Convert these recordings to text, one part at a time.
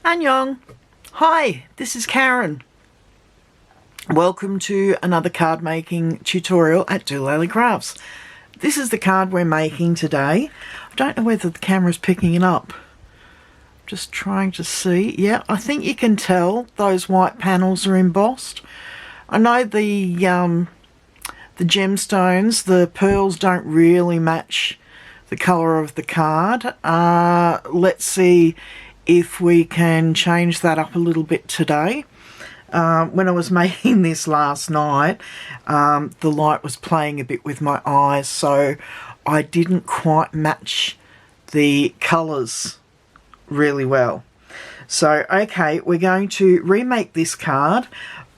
Annyeong! Hi, this is Karen. Welcome to another card making tutorial at dolallycrafts. This is the card we're making today. I don't know whether the camera's picking it up. Just trying to see. Yeah, I think you can tell those white panels are embossed. I know the gemstones, the pearls don't really match the colour of the card. Let's see if we can change that up a little bit today. When I was making this last night, the light was playing a bit with my eyes, so I didn't quite match the colours really well. So, okay, we're going to remake this card,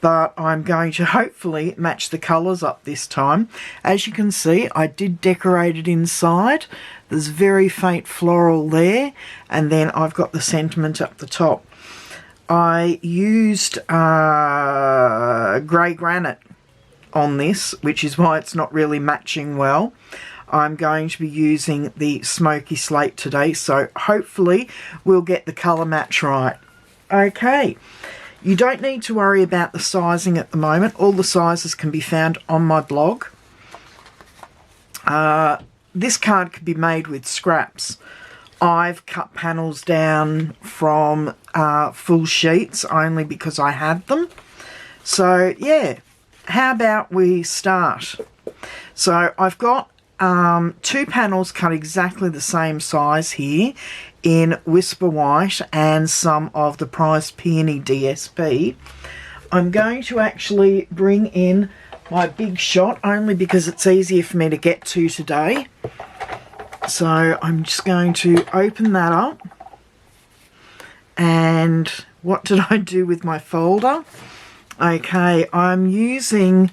but I'm going to hopefully match the colours up this time. As you can see, I did decorate it inside. There's very faint floral there, and then I've got the sentiment up the top. I used grey granite on this, which is why it's not really matching well. I'm going to be using the smoky slate today, so hopefully we'll get the colour match right. Okay, you don't need to worry about the sizing at the moment. All the sizes can be found on my blog. This card can be made with scraps. I've cut panels down from full sheets only because I had them. So yeah, how about we start? So I've got two panels cut exactly the same size here in Whisper White and some of the Prized Peony DSP. I'm going to actually bring in my big shot only because it's easier for me to get to today. So I'm just going to open that up. And what did I do with my folder? Okay, I'm using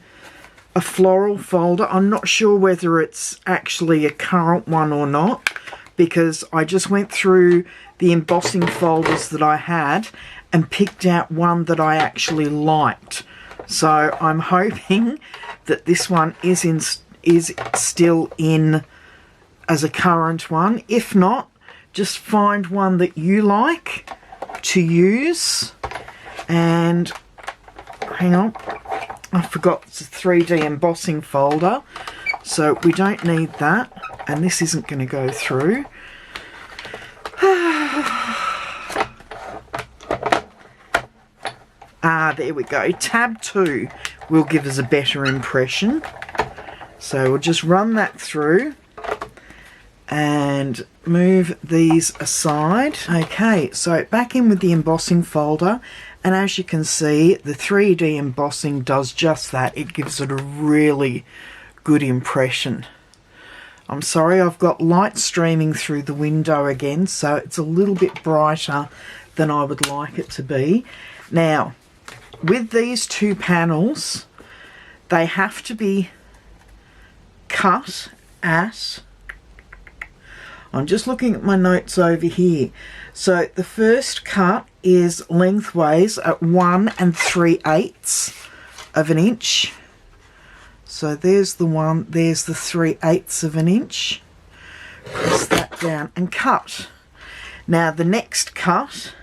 a floral folder. I'm not sure whether it's actually a current one or not, because I just went through the embossing folders that I had and picked out one that I actually liked. So I'm hoping that this one is still in as a current one. If not, just find one that you like to use. And hang on, I forgot it's a 3D embossing folder, so we don't need that, and this isn't going to go through. There we go. Tab 2 will give us a better impression. So we'll just run that through and move these aside. Okay, so back in with the embossing folder, and as you can see, the 3D embossing does just that. It gives it a really good impression. I'm sorry, I've got light streaming through the window again, so it's a little bit brighter than I would like it to be. Now, with these two panels, they have to be cut at, I'm just looking at my notes over here. So the first cut is lengthways at 1 3/8 of an inch. So there's the one, there's the 3/8 of an inch. Press that down and cut. Now the next cut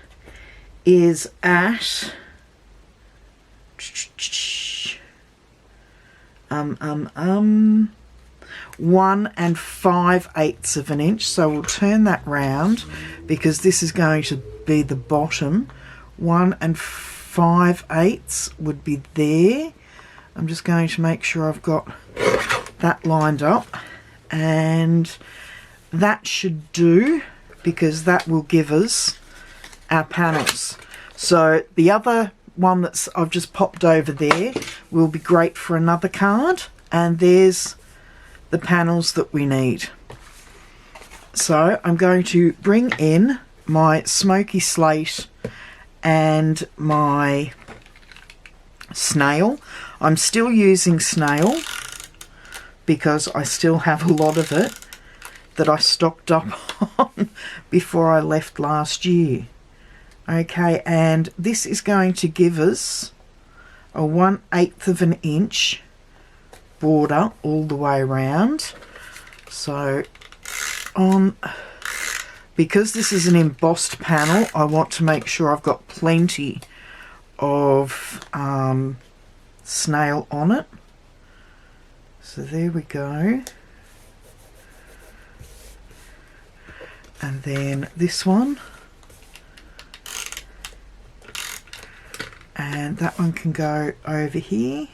is at 1 5/8 of an inch. So we'll turn that round because this is going to be the bottom. 1 5/8 would be there. I'm just going to make sure I've got that lined up, and that should do, because that will give us our panels. So the other one that's I've just popped over there will be great for another card, and there's the panels that we need. So I'm going to bring in my smoky slate and my snail. I'm still using snail because I still have a lot of it that I stocked up on before I left last year. Okay, and this is going to give us a 1/8 of an inch border all the way around. So on Because this is an embossed panel, I want to make sure I've got plenty of snail on it. So there we go. And then this one. And that one can go over here.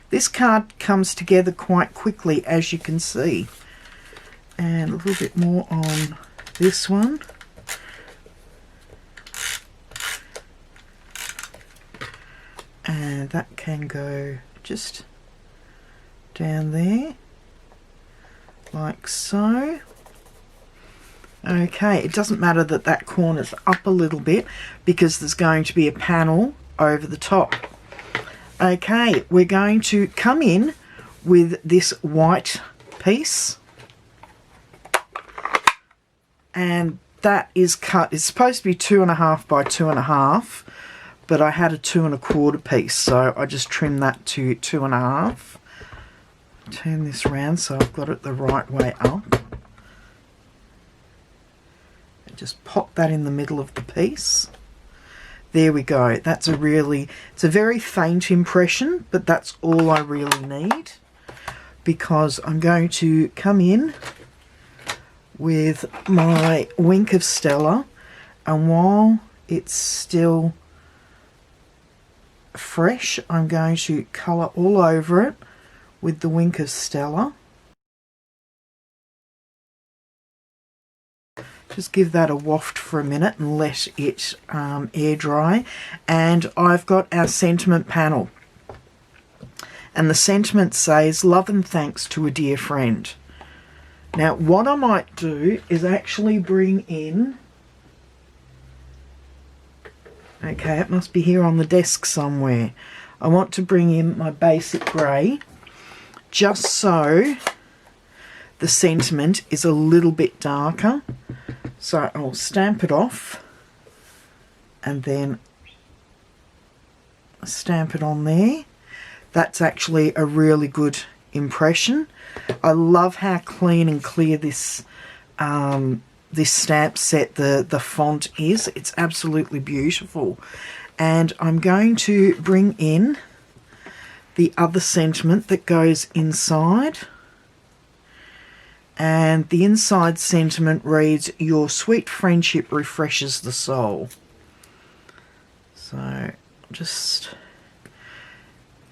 This card comes together quite quickly, as you can see. And a little bit more on this one. And that can go just down there, like so. Okay, it doesn't matter that that corner's up a little bit because there's going to be a panel over the top. Okay, we're going to come in with this white piece, and that is cut. It's supposed to be 2.5 by 2.5, but I had a 2 1/4 piece, so I just trimmed that to 2.5. Turn this around so I've got it the right way up. And just pop that in the middle of the piece. There we go. It's a very faint impression, but that's all I really need, because I'm going to come in with my Wink of Stella, and while it's still fresh, I'm going to colour all over it with the Wink of Stella. Just give that a waft for a minute and let it air dry. And I've got our sentiment panel. And the sentiment says, "Love and thanks to a dear friend." Now, what I might do is actually bring in... Okay, it must be here on the desk somewhere. I want to bring in my basic grey, just so the sentiment is a little bit darker. So I'll stamp it off and then stamp it on there. That's actually a really good impression. I love how clean and clear this this stamp set, the font is. It's absolutely beautiful. And I'm going to bring in the other sentiment that goes inside. And the inside sentiment reads, "Your sweet friendship refreshes the soul." So just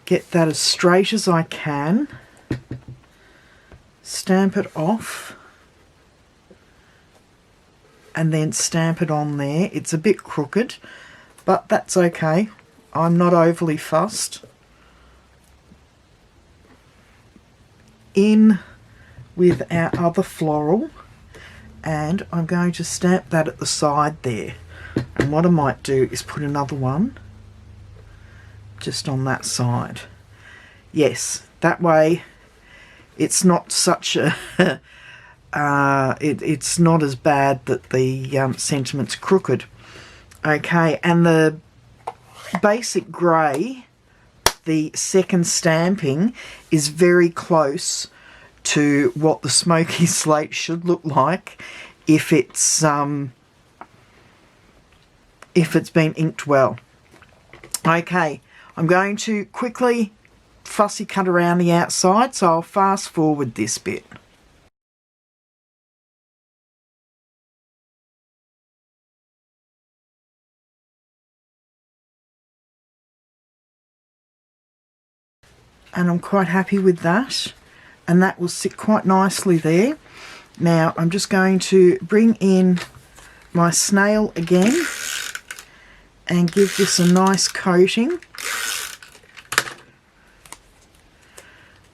get that as straight as I can. Stamp it off. And then stamp it on there. It's a bit crooked, but that's okay. I'm not overly fussed. In with our other floral, and I'm going to stamp that at the side there. And what I might do is put another one just on that side. Yes, that way it's not such a it's not as bad that the sentiment's crooked. Okay, and the basic grey, the second stamping, is very close to what the smoky slate should look like if it's been inked well. Okay, I'm going to quickly fussy cut around the outside, so I'll fast forward this bit. And I'm quite happy with that, and that will sit quite nicely there. Now I'm just going to bring in my snail again and give this a nice coating,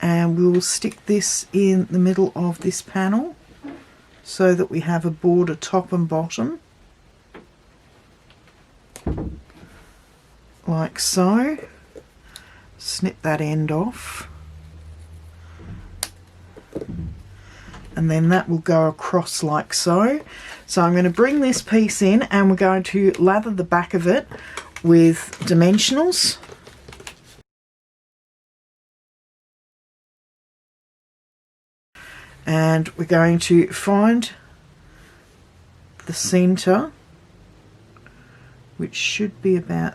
and we will stick this in the middle of this panel so that we have a border top and bottom, like so. Snip that end off, and then that will go across like so. So I'm going to bring this piece in, and we're going to lather the back of it with dimensionals. And we're going to find the center, which should be about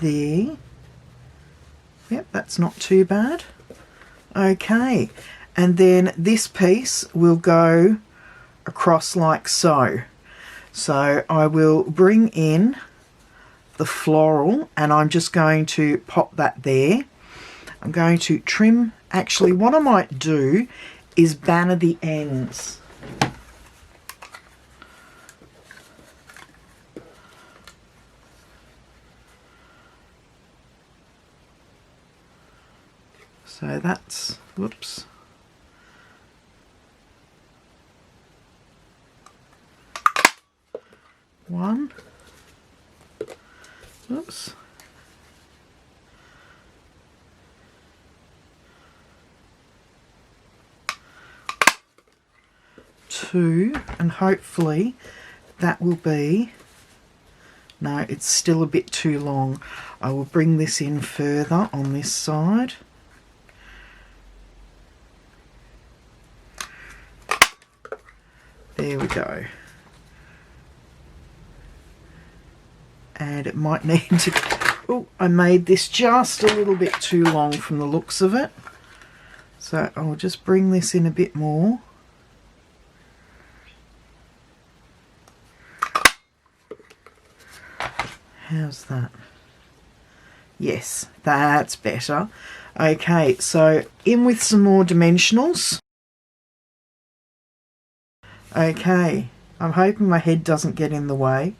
there. Yep, that's not too bad. Okay, and then this piece will go across like so. So I will bring in the floral, and I'm just going to pop that there. I'm going to trim. Actually, what I might do is banner the ends. So that's, whoops. One. Oops. Two, and hopefully that will be, no, it's still a bit too long. I will bring this in further on this side. There we go. And it might need to, oh, I made this just a little bit too long from the looks of it. So I'll just bring this in a bit more. How's that? Yes, that's better. Okay, so in with some more dimensionals. Okay, I'm hoping my head doesn't get in the way,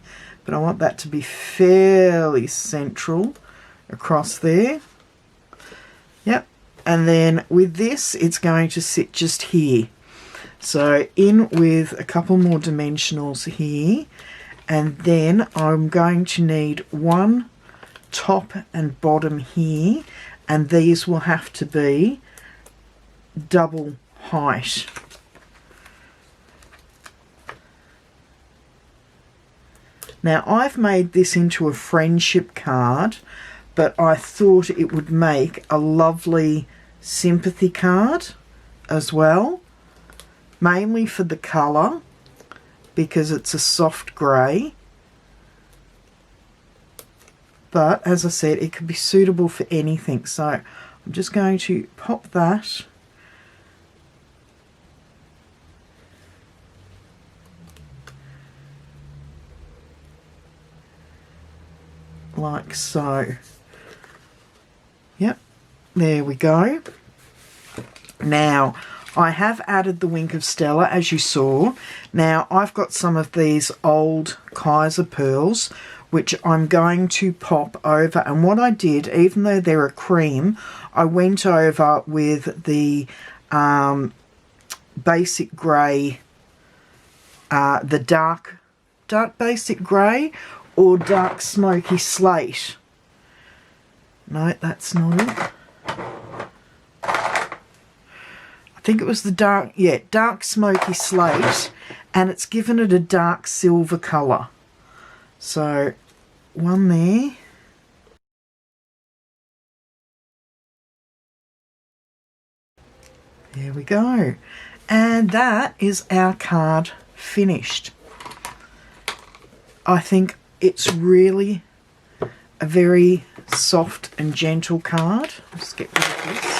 but I want that to be fairly central across there. Yep, and then with this, it's going to sit just here. So in with a couple more dimensionals here, and then I'm going to need one top and bottom here, and these will have to be double height. Now I've made this into a friendship card, but I thought it would make a lovely sympathy card as well, mainly for the colour because it's a soft grey, but as I said, it could be suitable for anything. So I'm just going to pop that like so. Yep, there we go. Now I have added the Wink of Stella, as you saw. Now I've got some of these old Kaiser pearls which I'm going to pop over, and what I did, even though they're a cream, I went over with the basic grey, the dark basic grey, or dark smoky slate. No, that's not it. I think it was the dark smoky slate, and it's given it a dark silver colour. So one there. There we go. And that is our card finished. I think it's really a very soft and gentle card. Let's get rid of this.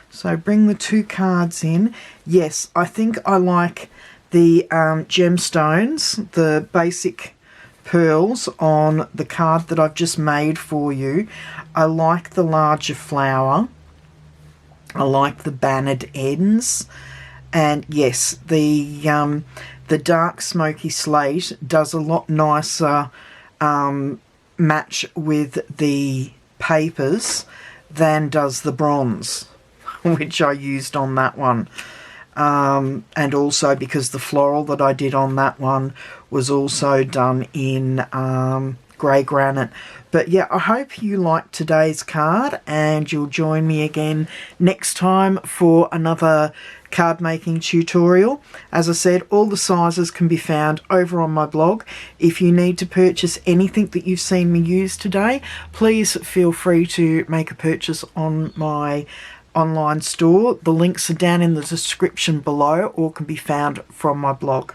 So bring the two cards in. Yes, I think I like the gemstones, the basic pearls on the card that I've just made for you. I like the larger flower. I like the bannered ends. And yes, the dark smoky slate does a lot nicer match with the papers than does the bronze, which I used on that one. And also because the floral that I did on that one was also done in grey granite. But yeah, I hope you liked today's card, and you'll join me again next time for another card making tutorial. As I said, all the sizes can be found over on my blog. If you need to purchase anything that you've seen me use today, please feel free to make a purchase on my online store. The links are down in the description below or can be found from my blog.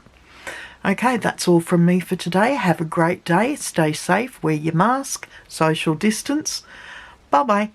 Okay, that's all from me for today. Have a great day. Stay safe. Wear your mask. Social distance. Bye-bye.